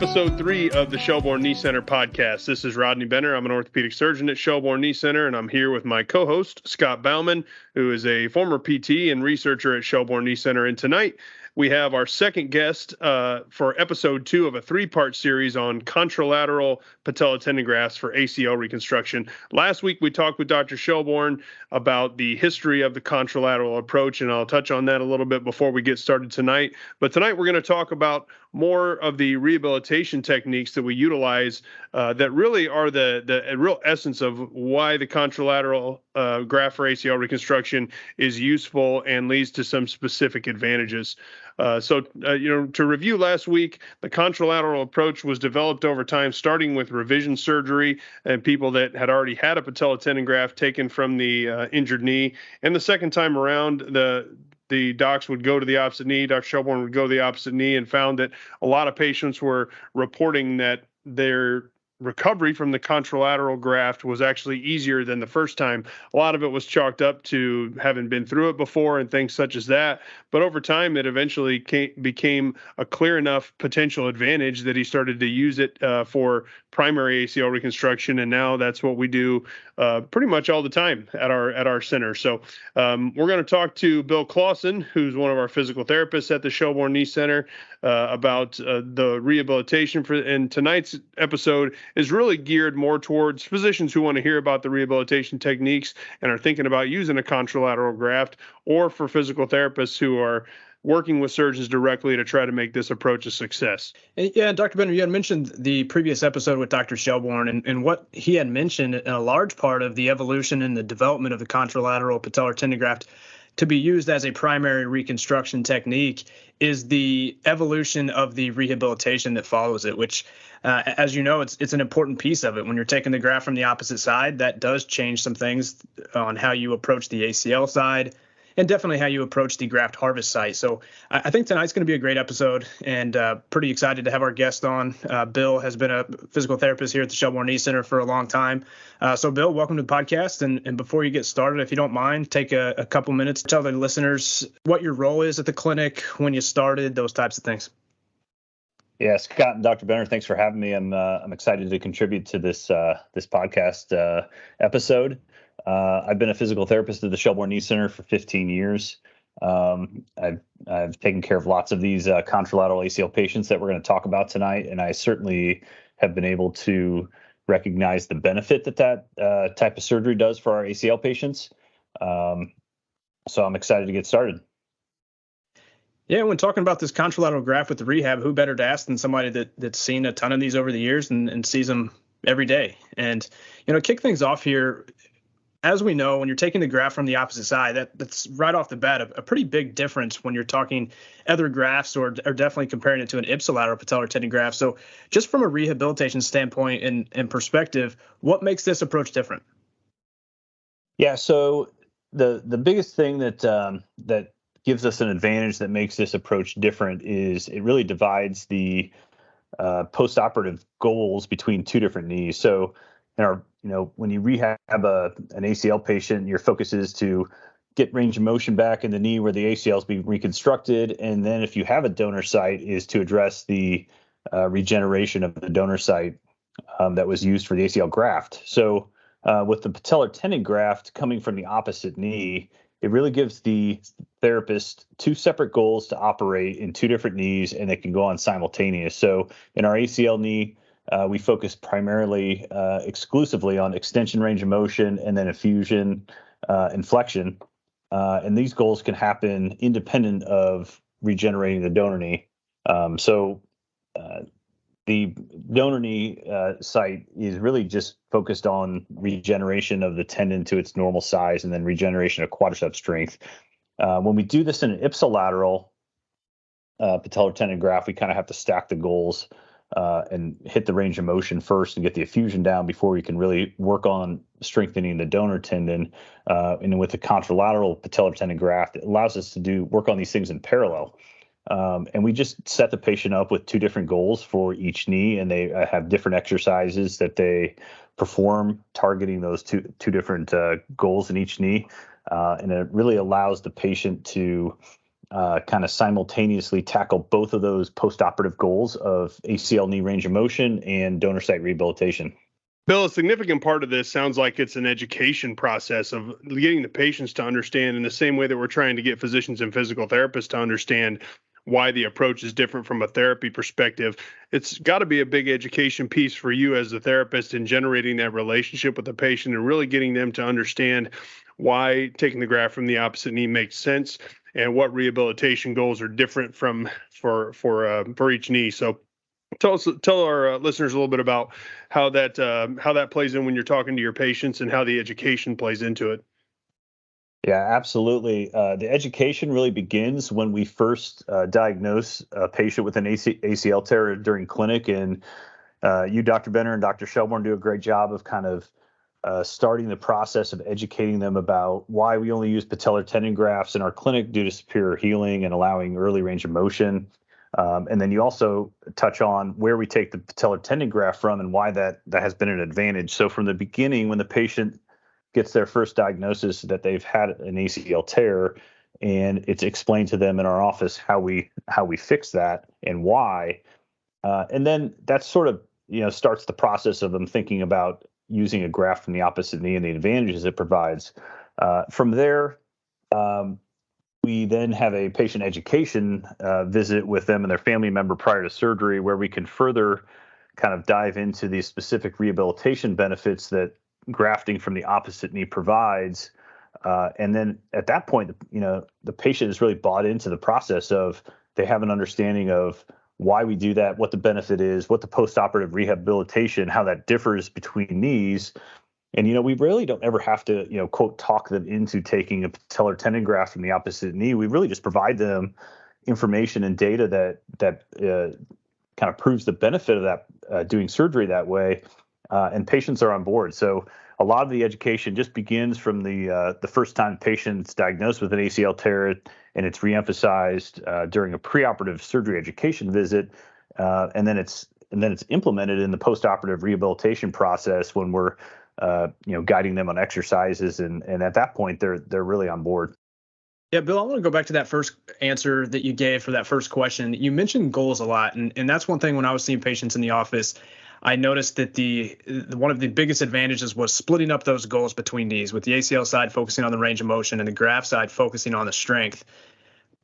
episode 3 of the Shelbourne Knee Center podcast. This is Rodney Benner. I'm an orthopedic surgeon at Shelbourne Knee Center, and I'm here with my co-host, Scott Bauman, who is a former PT and researcher at Shelbourne Knee Center. And tonight, we have our second guest for episode 2 of a 3-part series on contralateral patellar tendon grafts for ACL reconstruction. Last week, we talked with Dr. Shelbourne about the history of the contralateral approach, and I'll touch on that a little bit before we get started tonight. But tonight, we're going to talk about more of the rehabilitation techniques that we utilize that really are the real essence of why the contralateral graft for ACL reconstruction is useful and leads to some specific advantages. To review last week, the contralateral approach was developed over time, starting with revision surgery and people that had already had a patellar tendon graft taken from the injured knee. And the second time around, the docs would go to the opposite knee. Dr. Shelbourne would go to the opposite knee and found that a lot of patients were reporting that their recovery from the contralateral graft was actually easier than the first time. A lot of it was chalked up to having been through it before and things such as that. But over time, it eventually became a clear enough potential advantage that he started to use it for primary ACL reconstruction. And now that's what we do pretty much all the time at our center. So we're going to talk to Bill Claussen, who's one of our physical therapists at the Shelbourne Knee Center, about the rehabilitation. And tonight's episode is really geared more towards physicians who want to hear about the rehabilitation techniques and are thinking about using a contralateral graft, or for physical therapists who are working with surgeons directly to try to make this approach a success. Yeah, Dr. Benner, you had mentioned the previous episode with Dr. Shelbourne, and what he had mentioned in a large part of the evolution and the development of the contralateral patellar tendon graft to be used as a primary reconstruction technique is the evolution of the rehabilitation that follows it, which, as you know, it's an important piece of it. When you're taking the graft from the opposite side, that does change some things on how you approach the ACL side, and definitely how you approach the graft harvest site. So I think tonight's going to be a great episode, and pretty excited to have our guest on. Bill has been a physical therapist here at the Shelbourne Knee Center for a long time. So Bill, welcome to the podcast. And before you get started, if you don't mind, take a couple minutes to tell the listeners what your role is at the clinic, when you started, those types of things. Yeah, Scott and Dr. Benner, thanks for having me. I'm excited to contribute to this podcast episode. I've been a physical therapist at the Shelbourne Knee Center for 15 years. I've taken care of lots of these contralateral ACL patients that we're going to talk about tonight, and I certainly have been able to recognize the benefit that type of surgery does for our ACL patients. So I'm excited to get started. Yeah, when talking about this contralateral graft with the rehab, who better to ask than somebody that's seen a ton of these over the years and sees them every day. And, kick things off here. As we know, when you're taking the graft from the opposite side, that's right off the bat a pretty big difference when you're talking other grafts or definitely comparing it to an ipsilateral patellar tendon graft. So just from a rehabilitation standpoint and perspective, what makes this approach different? Yeah, so the biggest thing that gives us an advantage that makes this approach different is it really divides the postoperative goals between two different knees. So when you rehab an ACL patient, your focus is to get range of motion back in the knee where the ACL is being reconstructed. And then if you have a donor site, is to address the regeneration of the donor site that was used for the ACL graft. So with the patellar tendon graft coming from the opposite knee, it really gives the therapist two separate goals to operate in two different knees, and they can go on simultaneous. So in our ACL knee, we focus primarily exclusively on extension range of motion and then effusion and flexion. And these goals can happen independent of regenerating the donor knee. The donor knee site is really just focused on regeneration of the tendon to its normal size and then regeneration of quadricep strength. When we do this in an ipsilateral patellar tendon graft, we kind of have to stack the goals and hit the range of motion first and get the effusion down before we can really work on strengthening the donor tendon. And with the contralateral patellar tendon graft, it allows us to work on these things in parallel. And we just set the patient up with two different goals for each knee, and they have different exercises that they perform targeting those two different goals in each knee. And it really allows the patient to kind of simultaneously tackle both of those postoperative goals of ACL knee range of motion and donor site rehabilitation. Bill, a significant part of this sounds like it's an education process of getting the patients to understand in the same way that we're trying to get physicians and physical therapists to understand why the approach is different from a therapy perspective. It's got to be a big education piece for you as the therapist in generating that relationship with the patient and really getting them to understand why taking the graft from the opposite knee makes sense and what rehabilitation goals are different for each knee. So tell our listeners a little bit about how that plays in when you're talking to your patients and how the education plays into it. Yeah, absolutely. The education really begins when we first diagnose a patient with an ACL tear during clinic. And you, Dr. Benner, and Dr. Shelbourne do a great job of kind of starting the process of educating them about why we only use patellar tendon grafts in our clinic due to superior healing and allowing early range of motion. And then you also touch on where we take the patellar tendon graft from and why that has been an advantage. So from the beginning, when the patient gets their first diagnosis that they've had an ACL tear, and it's explained to them in our office how we fix that and why, and then that sort of starts the process of them thinking about using a graft from the opposite knee and the advantages it provides. From there, we then have a patient education visit with them and their family member prior to surgery, where we can further kind of dive into the specific rehabilitation benefits that grafting from the opposite knee provides. And then at that point, the patient is really bought into the process of they have an understanding of why we do that, what the benefit is, what the postoperative rehabilitation, how that differs between knees. And, we really don't ever have to, quote, talk them into taking a patellar tendon graft from the opposite knee. We really just provide them information and data that kind of proves the benefit of that, doing surgery that way. And patients are on board. So a lot of the education just begins from the first time patient's diagnosed with an ACL tear, and it's reemphasized during a preoperative surgery education visit, and then it's implemented in the postoperative rehabilitation process when we're guiding them on exercises, and at that point they're really on board. Yeah, Bill, I want to go back to that first answer that you gave for that first question. You mentioned goals a lot, and that's one thing when I was seeing patients in the office, I noticed that one of the biggest advantages was splitting up those goals between knees, with the ACL side focusing on the range of motion and the graft side focusing on the strength.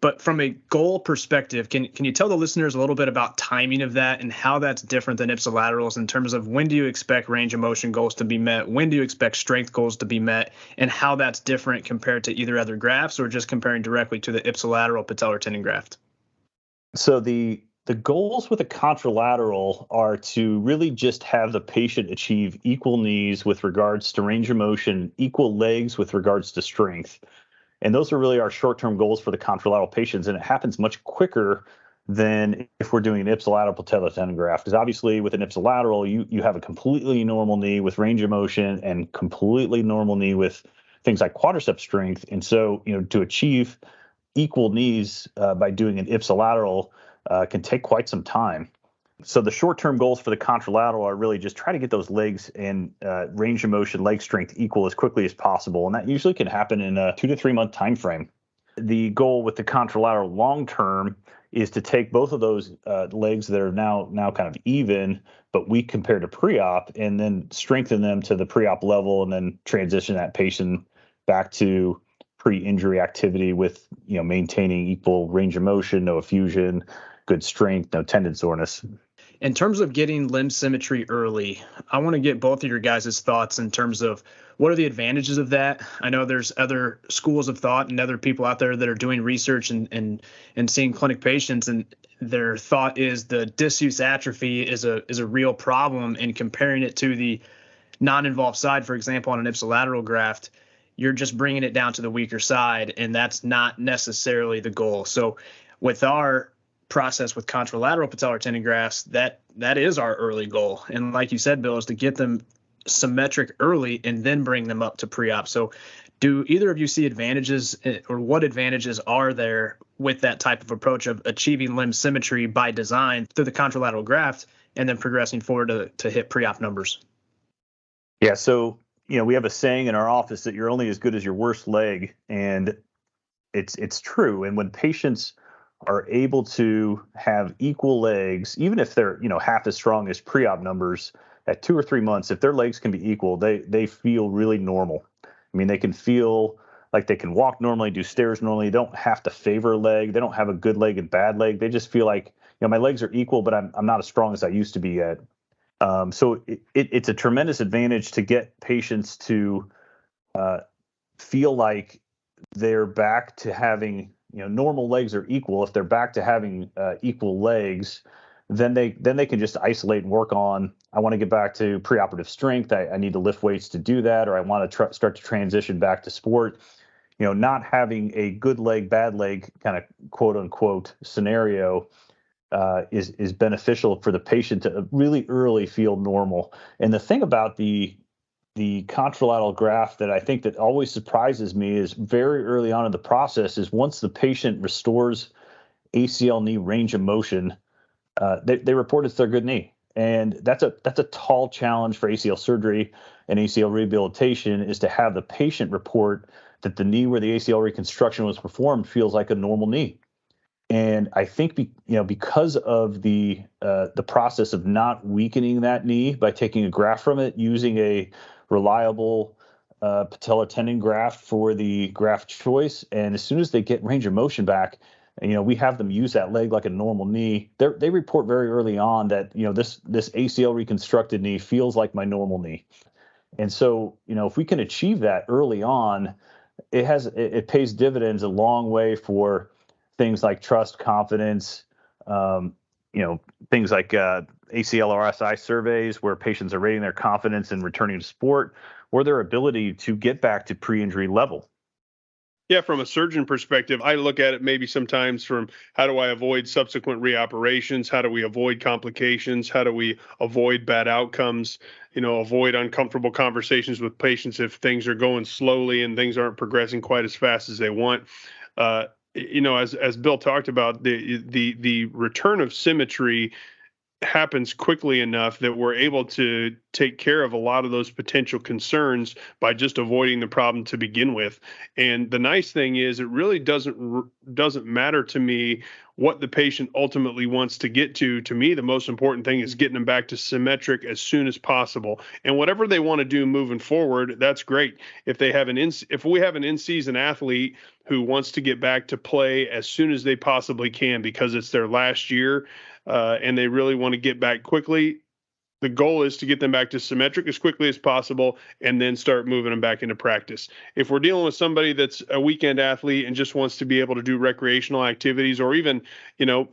But from a goal perspective, can you tell the listeners a little bit about timing of that and how that's different than ipsilaterals in terms of when do you expect range of motion goals to be met, when do you expect strength goals to be met, and how that's different compared to either other grafts or just comparing directly to the ipsilateral patellar tendon graft? So the goals with a contralateral are to really just have the patient achieve equal knees with regards to range of motion, equal legs with regards to strength. And those are really our short-term goals for the contralateral patients. And it happens much quicker than if we're doing an ipsilateral patellar tendon graft. Because obviously with an ipsilateral, you have a completely normal knee with range of motion and completely normal knee with things like quadricep strength. And so, to achieve equal knees by doing an ipsilateral can take quite some time. So the short-term goals for the contralateral are really just try to get those legs and range of motion, leg strength equal as quickly as possible. And that usually can happen in a 2 to 3 month time frame. The goal with the contralateral long-term is to take both of those legs that are now kind of even, but weak compared to pre-op, and then strengthen them to the pre-op level and then transition that patient back to pre-injury activity with, maintaining equal range of motion, no effusion, good strength, no tendon soreness. In terms of getting limb symmetry early, I want to get both of your guys' thoughts in terms of what are the advantages of that. I know there's other schools of thought and other people out there that are doing research and seeing clinic patients, and their thought is the disuse atrophy is a real problem. And comparing it to the non-involved side, for example, on an ipsilateral graft, you're just bringing it down to the weaker side, and that's not necessarily the goal. So with our process with contralateral patellar tendon grafts, that is our early goal. And like you said, Bill, is to get them symmetric early and then bring them up to pre-op. So do either of you see advantages, or what advantages are there with that type of approach of achieving limb symmetry by design through the contralateral graft and then progressing forward to hit pre-op numbers? Yeah, so we have a saying in our office that you're only as good as your worst leg, and it's true. And when patients are able to have equal legs, even if they're half as strong as pre-op numbers at 2 or 3 months, if their legs can be equal, they feel really normal. I mean, they can feel like they can walk normally, do stairs normally. They don't have to favor a leg. They don't have a good leg and bad leg. They just feel like, my legs are equal, but I'm not as strong as I used to be yet. So it's a tremendous advantage to get patients to feel like they're back to having, normal legs are equal. If they're back to having equal legs, then they can just isolate and work on, I want to get back to preoperative strength. I need to lift weights to do that, or I want to start to transition back to sport. Not having a good leg, bad leg kind of quote unquote scenario is beneficial for the patient to really early feel normal. And the thing about the contralateral graft that I think that always surprises me is very early on in the process is once the patient restores ACL knee range of motion, they report it's their good knee. And that's a tall challenge for ACL surgery and ACL rehabilitation, is to have the patient report that the knee where the ACL reconstruction was performed feels like a normal knee. And I think because of the process of not weakening that knee by taking a graft from it, using a reliable patellar tendon graft for the graft choice, and as soon as they get range of motion back, we have them use that leg like a normal knee. They report very early on that this ACL reconstructed knee feels like my normal knee. And so if we can achieve that early on, it pays dividends a long way for things like trust, confidence, things like ACLR SI surveys where patients are rating their confidence in returning to sport, or their ability to get back to pre-injury level. Yeah, from a surgeon perspective, I look at it maybe sometimes from how do I avoid subsequent reoperations? How do we avoid complications? How do we avoid bad outcomes? Avoid uncomfortable conversations with patients if things are going slowly and things aren't progressing quite as fast as they want. As Bill talked about, the return of symmetry happens quickly enough that we're able to take care of a lot of those potential concerns by just avoiding the problem to begin with. And the nice thing is, it really doesn't matter to me what the patient ultimately wants to get to. To me, the most important thing is getting them back to symmetric as soon as possible. And whatever they want to do moving forward, that's great. If we have an in-season athlete who wants to get back to play as soon as they possibly can because it's their last year, and they really want to get back quickly, the goal is to get them back to symmetric as quickly as possible and then start moving them back into practice. If we're dealing with somebody that's a weekend athlete and just wants to be able to do recreational activities, or even,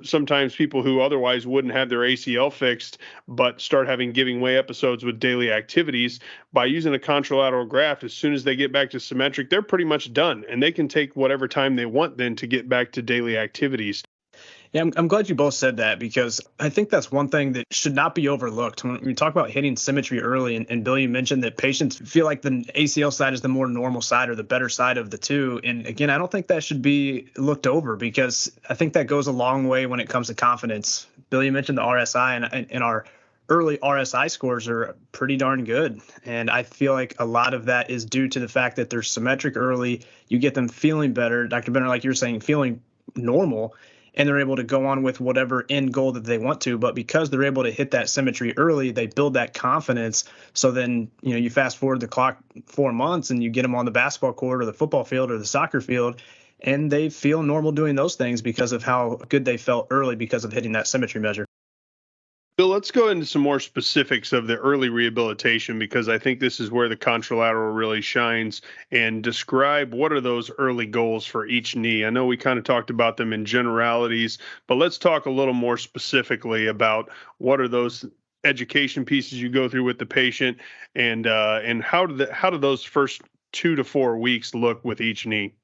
sometimes people who otherwise wouldn't have their ACL fixed but start having giving way episodes with daily activities, by using a contralateral graft, as soon as they get back to symmetric, they're pretty much done, and they can take whatever time they want then to get back to daily activities. Yeah, I'm glad you both said that, because I think that's one thing that should not be overlooked when we talk about hitting symmetry early. And Bill, you mentioned that patients feel like the ACL side is the more normal side or the better side of the two. And again, I don't think that should be looked over, because I think that goes a long way when it comes to confidence. Bill, you mentioned the RSI, and our early RSI scores are pretty darn good. And I feel like a lot of that is due to the fact that they're symmetric early. You get them feeling better. Dr. Benner, like you're saying, feeling normal, and they're able to go on with whatever end goal that they want to. But because they're able to hit that symmetry early, they build that confidence. So then, you fast forward the clock 4 months and you get them on the basketball court or the football field or the soccer field, and they feel normal doing those things because of how good they felt early because of hitting that symmetry measure. Bill, let's go into some more specifics of the early rehabilitation, because I think this is where the contralateral really shines, and describe what are those early goals for each knee. I know we kind of talked about them in generalities, but let's talk a little more specifically about what are those education pieces you go through with the patient, and how do those first 2 to 4 weeks look with each knee?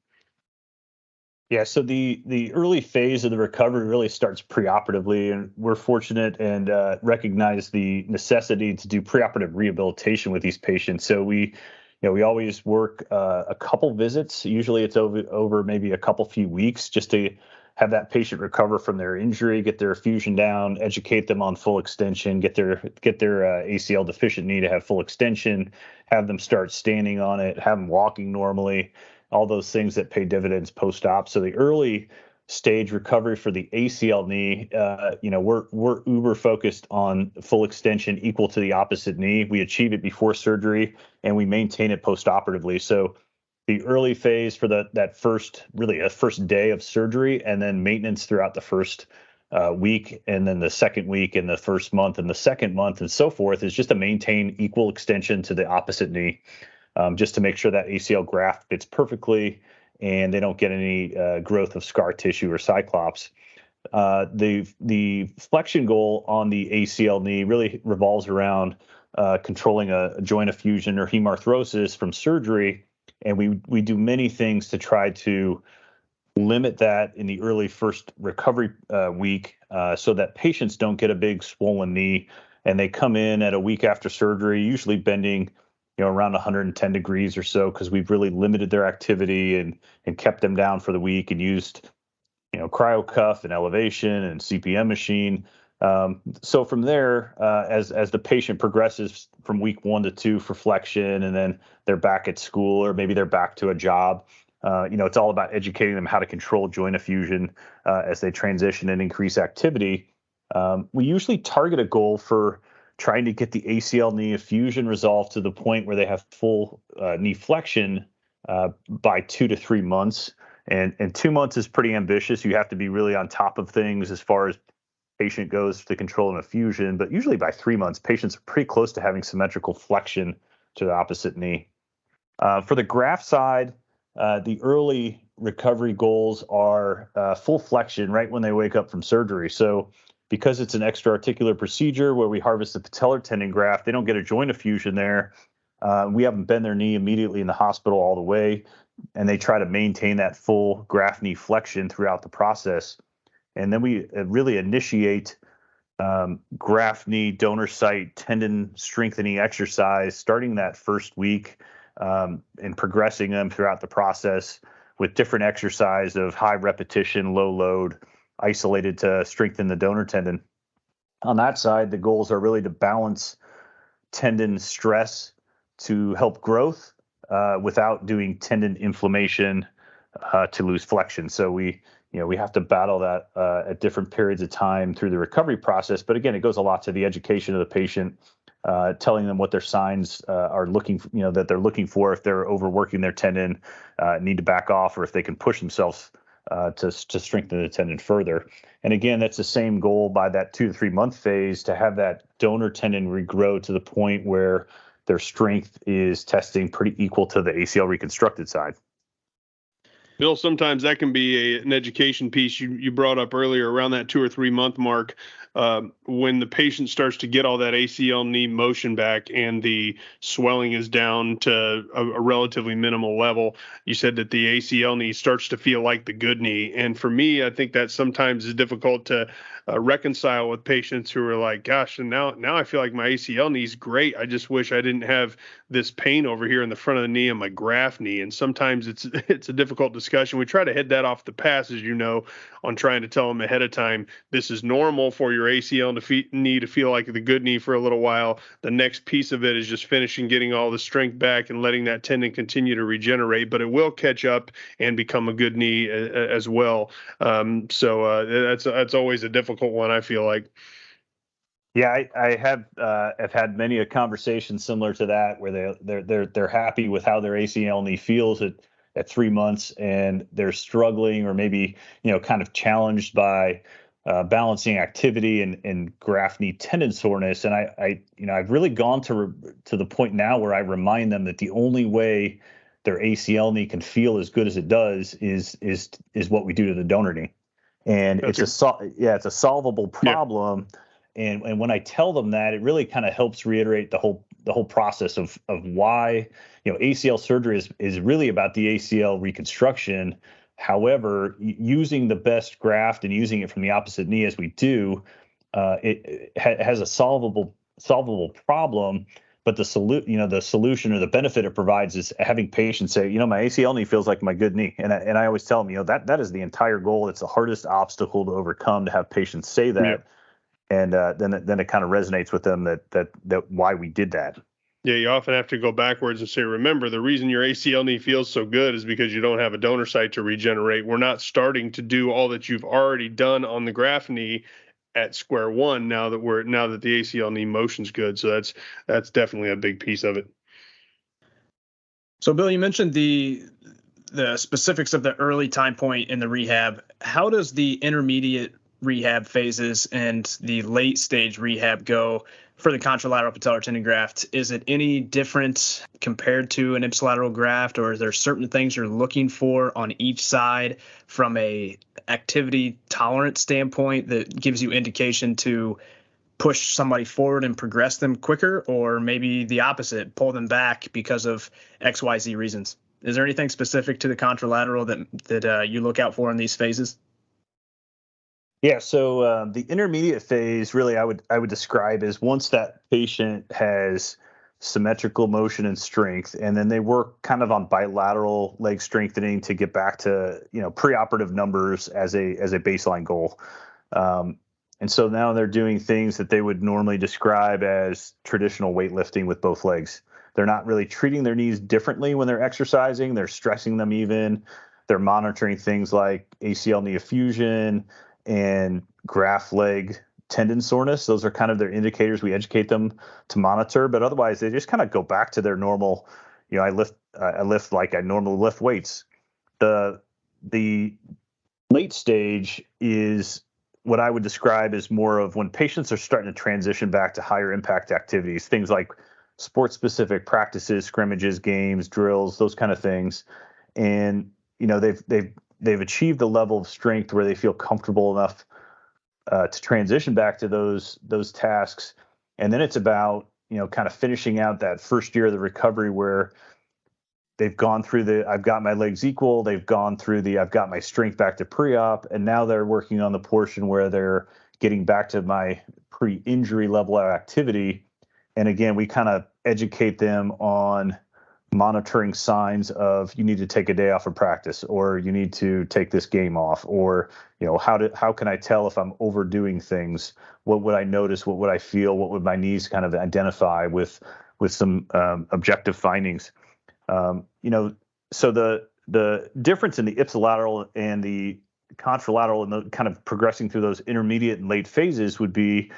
Yeah, so the early phase of the recovery really starts preoperatively, and we're fortunate and recognize the necessity to do preoperative rehabilitation with these patients. So we always work a couple visits. Usually it's over maybe a few weeks, just to have that patient recover from their injury, get their fusion down, educate them on full extension, get their ACL deficient knee to have full extension, have them start standing on it, have them walking normally. all those things that pay dividends post-op. So the early stage recovery for the ACL knee, we're uber focused on full extension equal to the opposite knee. We achieve it before surgery and we maintain it post-operatively. So the early phase for that first day of surgery, and then maintenance throughout the first week, and then the second week and the first month and the second month and so forth, is just to maintain equal extension to the opposite knee, just to make sure that ACL graft fits perfectly and they don't get any growth of scar tissue or cyclops. The flexion goal on the ACL knee really revolves around controlling a joint effusion or hemarthrosis from surgery, and we do many things to try to limit that in the early first recovery week, so that patients don't get a big swollen knee and they come in at a week after surgery, usually bending around 110 degrees or so, because we've really limited their activity and kept them down for the week and used cryo cuff and elevation and CPM machine. So from there, as the patient progresses from week 1 to 2 for flexion, and then they're back at school or maybe they're back to a job, it's all about educating them how to control joint effusion as they transition and increase activity. We usually target a goal for trying to get the ACL knee effusion resolved to the point where they have full knee flexion by 2 to 3 months. And 2 months is pretty ambitious. You have to be really on top of things as far as patient goes to control an effusion. But usually by 3 months, patients are pretty close to having symmetrical flexion to the opposite knee. For the graft side, the early recovery goals are full flexion right when they wake up from surgery. So because it's an extra-articular procedure where we harvest the patellar tendon graft, they don't get a joint effusion there. We haven't bent their knee immediately in the hospital all the way, and they try to maintain that full graft knee flexion throughout the process. And then we really initiate graft knee donor site tendon strengthening exercise starting that first week, and progressing them throughout the process with different exercise of high repetition, low load, isolated to strengthen the donor tendon. On that side, the goals are really to balance tendon stress to help growth without doing tendon inflammation to lose flexion. So we have to battle that at different periods of time through the recovery process. But again, it goes a lot to the education of the patient, telling them what their signs are that they're looking for if they're overworking their tendon, need to back off, or if they can push themselves to strengthen the tendon further. And again, that's the same goal by that 2 to 3 month phase, to have that donor tendon regrow to the point where their strength is testing pretty equal to the ACL reconstructed side. Bill, sometimes that can be an education piece you brought up earlier around that 2 or 3 month mark. When the patient starts to get all that ACL knee motion back and the swelling is down to a relatively minimal level, you said that the ACL knee starts to feel like the good knee. And for me, I think that sometimes is difficult to reconcile with patients who are like, gosh, and now I feel like my ACL knee is great. I just wish I didn't have this pain over here in the front of the knee and my graft knee. And sometimes it's a difficult discussion. We try to head that off the pass, as you know, on trying to tell them ahead of time, this is normal for your ACL knee to feel like the good knee for a little while. The next piece of it is just finishing getting all the strength back and letting that tendon continue to regenerate, but it will catch up and become a good knee as well. So that's always a difficult one, I feel like. Yeah, I have had many a conversation similar to that, where they're happy with how their ACL knee feels at 3 months, and they're struggling or maybe kind of challenged by balancing activity and graft knee tendon soreness. And I've really gone to the point now where I remind them that the only way their ACL knee can feel as good as it does is what we do to the donor knee, and it's a solvable problem. Yeah. And when I tell them that, it really kind of helps reiterate the whole process of why ACL surgery is really about the ACL reconstruction. However, using the best graft and using it from the opposite knee as we do, it has a solvable problem. But the solution or the benefit it provides is having patients say, my ACL knee feels like my good knee, and I always tell them, that is the entire goal. It's the hardest obstacle to overcome, to have patients say that. Yeah. And then it kind of resonates with them that why we did that. Yeah, you often have to go backwards and say, remember, the reason your ACL knee feels so good is because you don't have a donor site to regenerate. We're not starting to do all that you've already done on the graft knee at square one now that the ACL knee motion's good. So that's definitely a big piece of it. So, Bill, you mentioned the specifics of the early time point in the rehab. How does the intermediate rehab phases and the late stage rehab go for the contralateral patellar tendon graft? Is it any different compared to an ipsilateral graft, or is there certain things you're looking for on each side from a activity tolerance standpoint that gives you indication to push somebody forward and progress them quicker, or maybe the opposite, pull them back because of XYZ reasons? Is there anything specific to the contralateral that you look out for in these phases? Yeah, so the intermediate phase, really, I would describe as once that patient has symmetrical motion and strength, and then they work kind of on bilateral leg strengthening to get back to preoperative numbers as a baseline goal. And so now they're doing things that they would normally describe as traditional weightlifting with both legs. They're not really treating their knees differently when they're exercising. They're stressing them even. They're monitoring things like ACL knee effusion and graft leg tendon soreness. Those are kind of their indicators. We educate them to monitor, but otherwise they just kind of go back to their normal, I lift like I normally lift weights. The late stage is what I would describe as more of when patients are starting to transition back to higher impact activities, things like sports specific practices, scrimmages, games, drills, those kind of things. And, they've achieved a level of strength where they feel comfortable enough to transition back to those tasks. And then it's about, kind of finishing out that first year of the recovery where they've gone through I've got my legs equal, they've gone through I've got my strength back to pre-op, and now they're working on the portion where they're getting back to my pre-injury level of activity. And again, we kind of educate them on monitoring signs of you need to take a day off of practice, or you need to take this game off, or how can I tell if I'm overdoing things? What would I notice? What would I feel? What would my knees kind of identify with some objective findings? So the difference in the ipsilateral and the contralateral and the kind of progressing through those intermediate and late phases would be,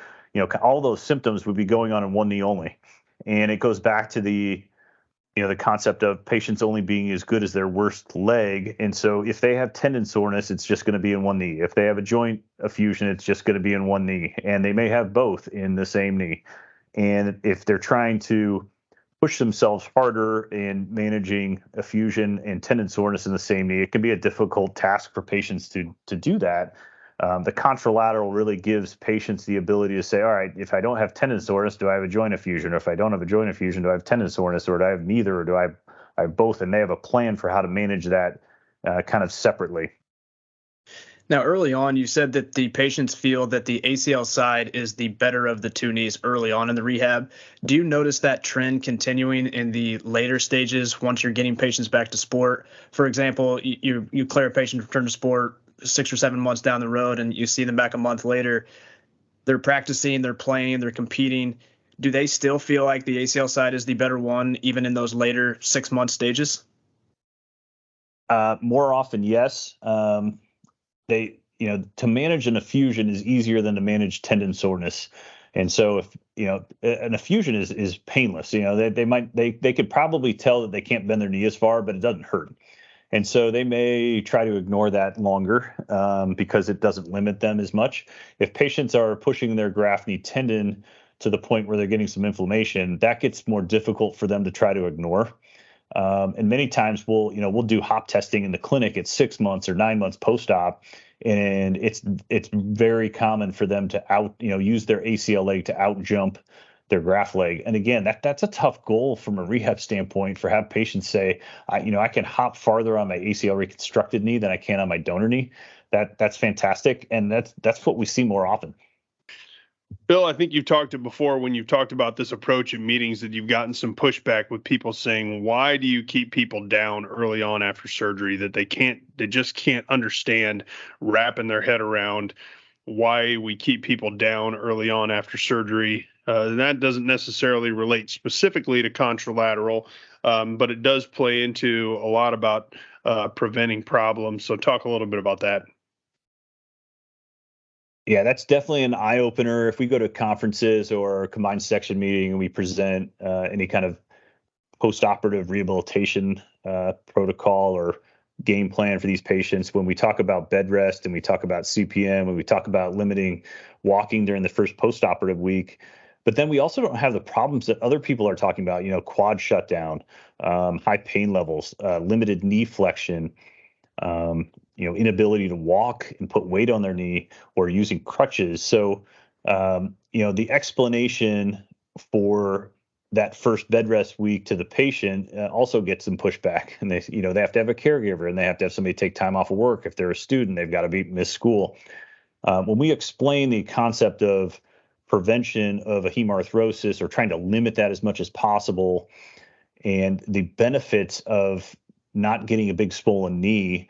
all those symptoms would be going on in one knee only. And it goes back to the concept of patients only being as good as their worst leg. And so if they have tendon soreness, it's just going to be in one knee. If they have a joint effusion, it's just going to be in one knee. And they may have both in the same knee. And if they're trying to push themselves harder in managing effusion and tendon soreness in the same knee, it can be a difficult task for patients to do that. The contralateral really gives patients the ability to say, all right, if I don't have tendon soreness, do I have a joint effusion? Or if I don't have a joint effusion, do I have tendon soreness? Or do I have neither? Or do I have both? And they have a plan for how to manage that kind of separately. Now, early on, you said that the patients feel that the ACL side is the better of the two knees early on in the rehab. Do you notice that trend continuing in the later stages once you're getting patients back to sport? For example, you clear a patient to return to sport 6 or 7 months down the road, and you see them back a month later. They're practicing, they're playing, they're competing. Do they still feel like the ACL side is the better one, even in those later 6-month stages? More often, yes. To manage an effusion is easier than to manage tendon soreness. And so if, an effusion is painless, they could probably tell that they can't bend their knee as far, but it doesn't hurt. And so they may try to ignore that longer because it doesn't limit them as much. If patients are pushing their graft knee tendon to the point where they're getting some inflammation, that gets more difficult for them to try to ignore. And many times we'll do hop testing in the clinic at 6 months or 9 months post-op, and it's very common for them to use their ACL leg to out jump their graft leg. And again, that's a tough goal from a rehab standpoint for have patients say, I can hop farther on my ACL reconstructed knee than I can on my donor knee. That's fantastic, and that's what we see more often. Bill, I think you've talked before when you've talked about this approach at meetings that you've gotten some pushback with people saying, why do you keep people down early on after surgery, that they just can't understand wrapping their head around why we keep people down early on after surgery And that doesn't necessarily relate specifically to contralateral, but it does play into a lot about preventing problems. So talk a little bit about that. Yeah, that's definitely an eye opener. If we go to conferences or a combined section meeting and we present any kind of post-operative rehabilitation protocol or game plan for these patients, when we talk about bed rest and we talk about CPM, when we talk about limiting walking during the first post-operative week, but then we also don't have the problems that other people are talking about, quad shutdown, high pain levels, limited knee flexion, inability to walk and put weight on their knee or using crutches. So, the explanation for that first bed rest week to the patient also gets them pushed back, and they have to have a caregiver and they have to have somebody take time off of work. If they're a student, they've got to miss school. When we explain the concept of prevention of a hemarthrosis or trying to limit that as much as possible, and the benefits of not getting a big swollen knee,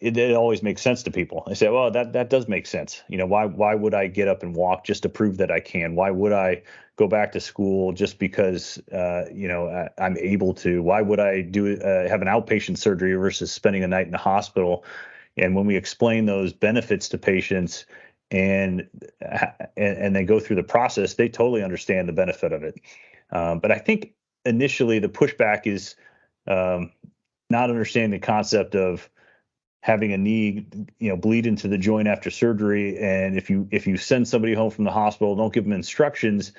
it always makes sense to people. They say, well, that does make sense. Why would I get up and walk just to prove that I can? Why would I go back to school just because, I'm able to? Why would I have an outpatient surgery versus spending a night in the hospital? And when we explain those benefits to patients and they go through the process, they totally understand the benefit of it. But I think initially the pushback is not understanding the concept of having a knee, bleed into the joint after surgery. And if you send somebody home from the hospital, don't give them instructions,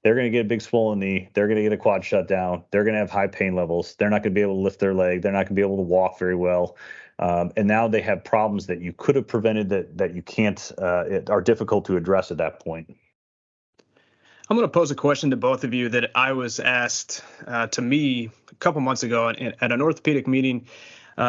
they're going to get a big swollen knee. They're going to get a quad shutdown. They're going to have high pain levels. They're not going to be able to lift their leg. They're not going to be able to walk very well. And now they have problems that you could have prevented that you can't, are difficult to address at that point. I'm going to pose a question to both of you that I was asked to me a couple months ago at an orthopedic meeting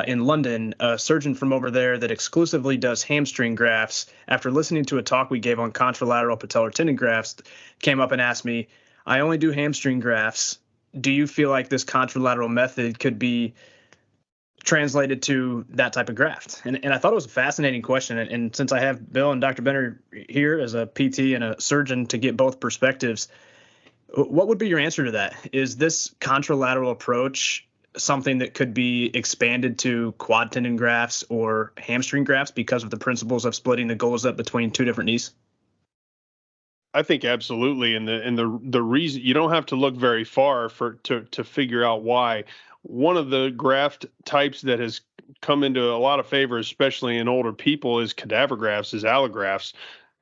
in London. A surgeon from over there that exclusively does hamstring grafts, after listening to a talk we gave on contralateral patellar tendon grafts, came up and asked me, I only do hamstring grafts. Do you feel like this contralateral method could be translated to that type of graft? And I thought it was a fascinating question. And since I have Bill and Dr. Benner here as a PT and a surgeon to get both perspectives, what would be your answer to that? Is this contralateral approach something that could be expanded to quad tendon grafts or hamstring grafts because of the principles of splitting the goals up between two different knees? I think absolutely, and the reason you don't have to look very far to figure out why. One of the graft types that has come into a lot of favor, especially in older people, is cadaver grafts, is allografts.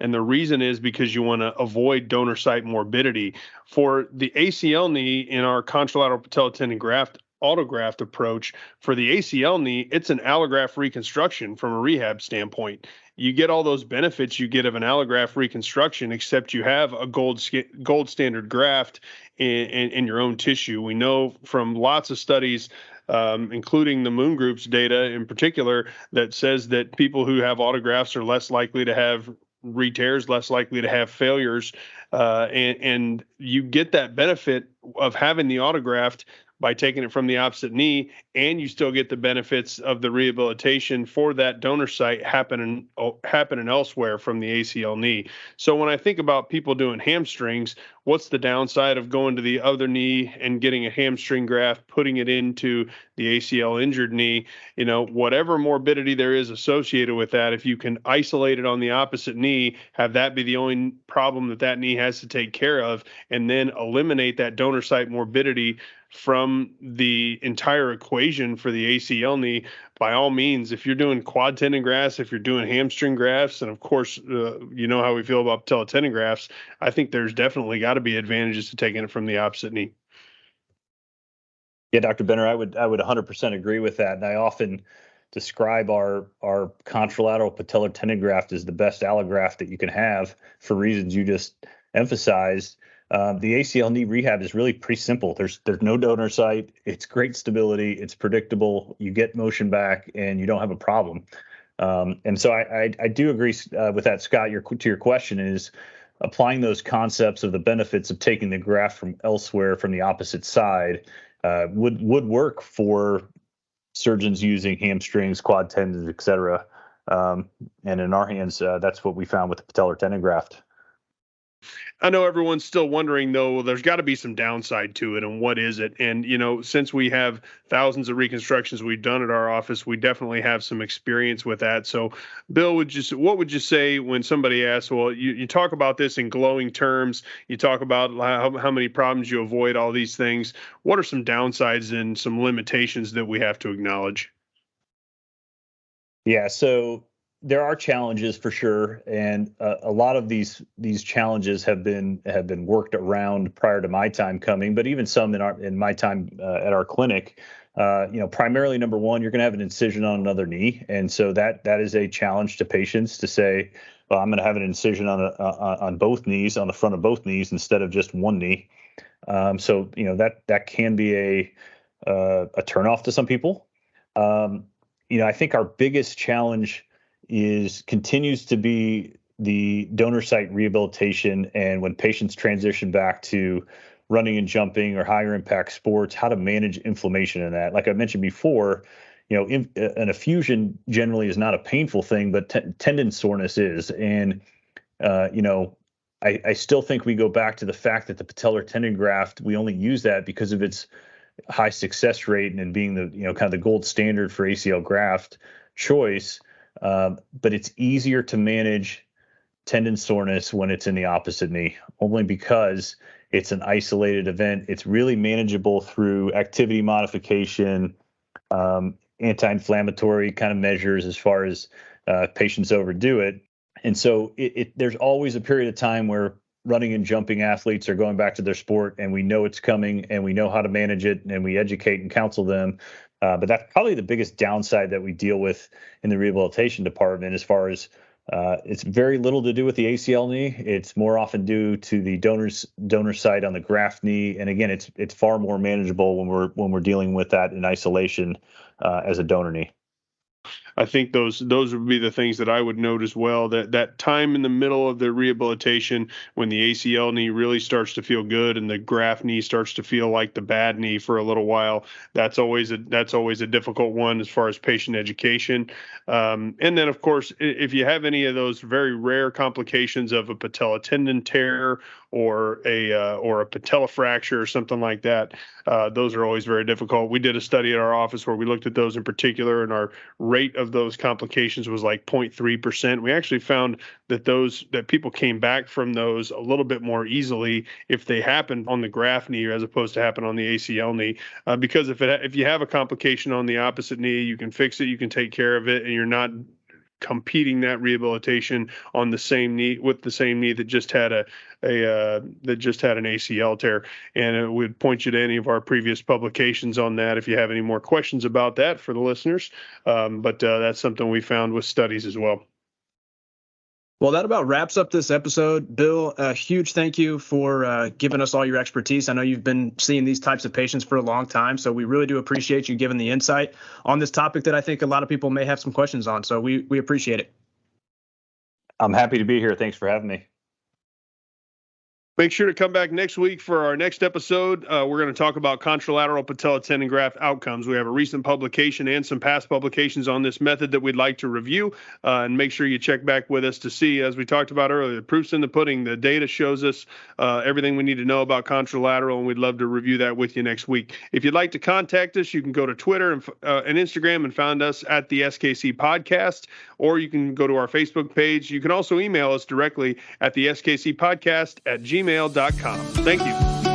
And the reason is because you want to avoid donor site morbidity. For the ACL knee in our contralateral patellar tendon graft autograft approach, for the ACL knee, it's an allograft reconstruction from a rehab standpoint. You get all those benefits you get of an allograft reconstruction, except you have a gold standard graft in your own tissue. We know from lots of studies, including the Moon Group's data in particular, that says that people who have autografts are less likely to have re-tears, less likely to have failures, and you get that benefit of having the autograft by taking it from the opposite knee, and you still get the benefits of the rehabilitation for that donor site happening elsewhere from the ACL knee. So when I think about people doing hamstrings, what's the downside of going to the other knee and getting a hamstring graft, putting it into the ACL injured knee? Whatever morbidity there is associated with that, if you can isolate it on the opposite knee, have that be the only problem that knee has to take care of, and then eliminate that donor site morbidity from the entire equation for the ACL knee, by all means. If you're doing quad tendon grafts, if you're doing hamstring grafts, and of course, how we feel about patellar tendon grafts, I think there's definitely got to be advantages to taking it from the opposite knee. Yeah, Dr. Benner, I would 100% agree with that. And I often describe our contralateral patellar tendon graft as the best allograft that you can have for reasons you just emphasized. The ACL knee rehab is really pretty simple. There's no donor site. It's great stability. It's predictable. You get motion back, and you don't have a problem. And so I do agree with that, Scott. To your question is applying those concepts of the benefits of taking the graft from elsewhere from the opposite side would work for surgeons using hamstrings, quad tendons, et cetera. And in our hands, that's what we found with the patellar tendon graft. I know everyone's still wondering, though, well, there's got to be some downside to it, and what is it? And, since we have thousands of reconstructions we've done at our office, we definitely have some experience with that. So, Bill, what would you say when somebody asks, well, you talk about this in glowing terms, you talk about how many problems you avoid, all these things. What are some downsides and some limitations that we have to acknowledge? Yeah, so there are challenges for sure, and a lot of these challenges have been worked around prior to my time coming, but even some in my time at our clinic. Primarily, number one, you're going to have an incision on another knee, and so that is a challenge to patients to say, well, I'm going to have an incision on both knees, on the front of both knees, instead of just one knee. So that can be a turnoff to some people. I think our biggest challenge continues to be the donor site rehabilitation, and when patients transition back to running and jumping or higher impact sports, how to manage inflammation in that. Like I mentioned before, an effusion generally is not a painful thing, but tendon soreness is. And I still think we go back to the fact that the patellar tendon graft, we only use that because of its high success rate and being the kind of the gold standard for ACL graft choice. But it's easier to manage tendon soreness when it's in the opposite knee, only because it's an isolated event. It's really manageable through activity modification, anti-inflammatory kind of measures as far as patients overdo it. And so there's always a period of time where running and jumping athletes are going back to their sport, and we know it's coming and we know how to manage it, and we educate and counsel them. But that's probably the biggest downside that we deal with in the rehabilitation department, as far as it's very little to do with the ACL knee. It's more often due to the donor site on the graft knee. And again, it's far more manageable when we're dealing with that in isolation as a donor knee. I think those would be the things that I would note as well. That time in the middle of the rehabilitation, when the ACL knee really starts to feel good and the graft knee starts to feel like the bad knee for a little while, that's always a difficult one as far as patient education. And then, of course, if you have any of those very rare complications of a patella tendon tear or a patella fracture or something like that, those are always very difficult. We did a study at our office where we looked at those in particular, and our rate of those complications was like 0.3%. We actually found that people came back from those a little bit more easily if they happened on the graft knee as opposed to happen on the ACL knee, because if you have a complication on the opposite knee, you can fix it, you can take care of it, and you're not competing that rehabilitation on the same knee with the same knee that just had an ACL tear. And it would point you to any of our previous publications on that if you have any more questions about that for the listeners. But that's something we found with studies as well. Well, that about wraps up this episode. Bill, a huge thank you for giving us all your expertise. I know you've been seeing these types of patients for a long time, so we really do appreciate you giving the insight on this topic that I think a lot of people may have some questions on. So we appreciate it. I'm happy to be here. Thanks for having me. Make sure to come back next week for our next episode. We're going to talk about contralateral patella tendon graft outcomes. We have a recent publication and some past publications on this method that we'd like to review. And make sure you check back with us to see, as we talked about earlier, the proof's in the pudding. The data shows us everything we need to know about contralateral, and we'd love to review that with you next week. If you'd like to contact us, you can go to Twitter and Instagram and find us at the SKC Podcast, or you can go to our Facebook page. You can also email us directly at the SKC Podcast at gmail.com. Thank you.